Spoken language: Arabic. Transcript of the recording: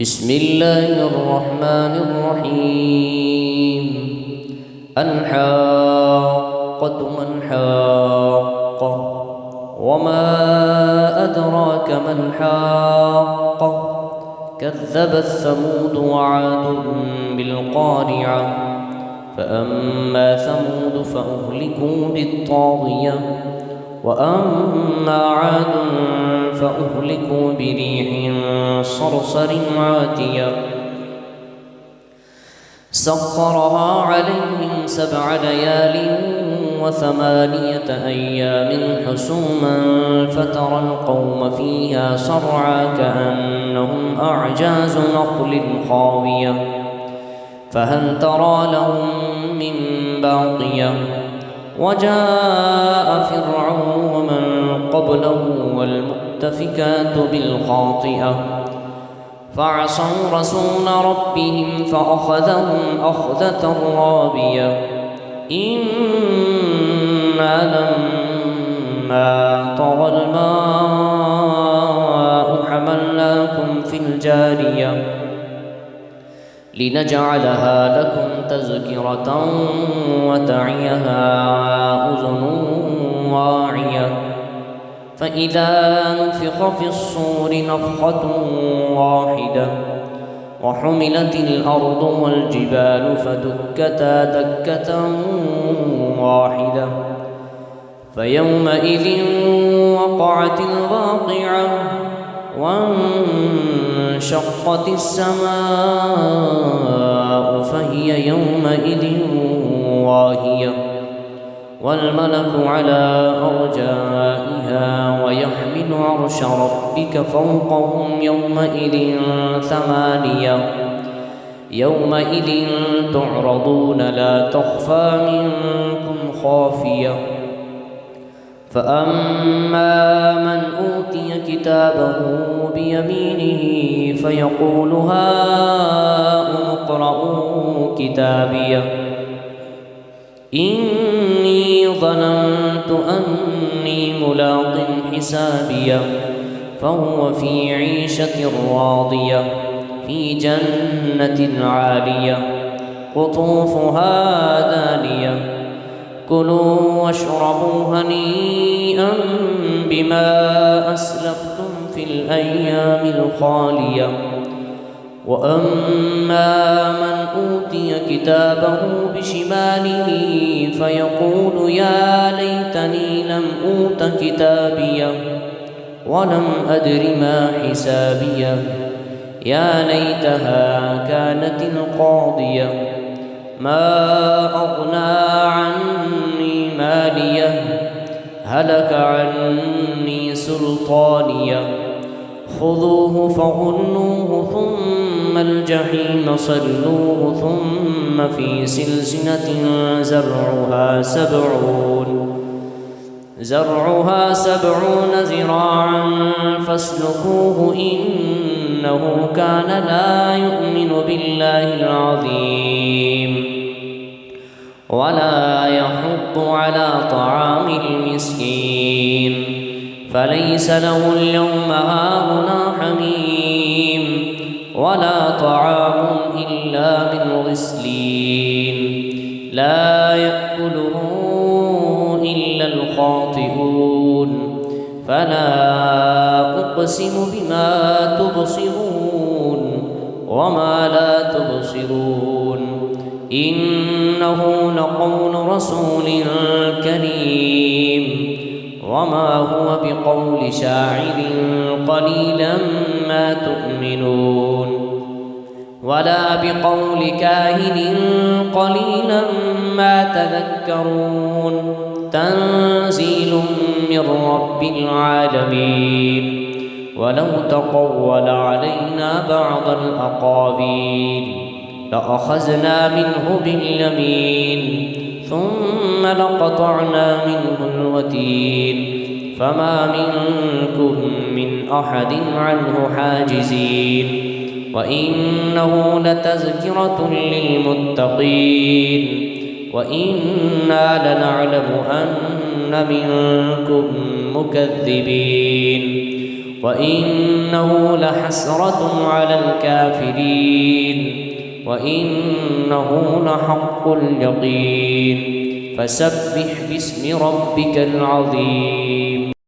بسم الله الرحمن الرحيم. الحاقة ما الحاقة وما أدراك ما الحاقة كذبت ثمود وعاد بالقارعة فأما ثمود فأهلكوا بالطاغية وأما عاد فأهلكوا بريح صرصر عاتية سخرها عليهم 7 ليال و8 أيام حسوما فترى القوم فيها صرعى كأنهم أعجاز نخل خاوية فهل ترى لهم من باقية وجاء فرعون ومن قبله والمؤتفكات بالخاطئة فعصوا رسول ربهم فأخذهم أخذة رابية إنا لما طغى الماء حملناكم في الجارية لنجعلها لكم تذكرة وتعيها أذن واعية فإذا نفخ في الصور نفخة واحدة وحملت الأرض والجبال فدكتا دكة واحدة فيومئذ وقعت الواقعة وانشقت السماء فهي يومئذ واهية والملك على أرجائها ويحمل عرش ربك فوقهم يومئذ 8 يومئذ تعرضون لا تخفى منكم خافية فأما من أوتي كتابه بيمينه فيقول هاؤم اقرءوا كتابيه إني ظننت أني ملاق حسابيه فهو في عيشة راضية في جنة عالية قطوفها دانية كلوا واشربوا هنيئا بما أسلفتم في الأيام الخالية وأما من أوتي كتابه بشماله فيقول يا ليتني لم أوت كتابيه ولم أدر ما حسابيه يا ليتها كانت القاضية ما أغنى عني ماليه هلك عني سلطانيه خذوه فغلوه ثم الجحيم صلوه ثم في سلسلة زرعها 70 ذراعا فاسلكوه إنه كان لا يؤمن بالله العظيم ولا يحض على طعام المسكين فليس له اليوم هاهنا حميم ولا طعام إلا من غسلين لا يأكله إلا الخاطئون فلا أقسم بما تبصرون وما لا تبصرون إنه لقول رسول كريم وما هو بقول شاعر قليلا ما تؤمنون ولا بقول كاهن قليلا ما تذكرون تنزيل من رب العالمين ولو تقول علينا بعض الأقاويل لأخذنا منه باليمين ثم لقطعنا منه الوتين فما منكم من أحد عنه حاجزين وإنه لتذكرة للمتقين وإنا لنعلم أن منكم مكذبين وإنه لحسرة على الكافرين وإنه لحق اليقين فسبح باسم ربك العظيم.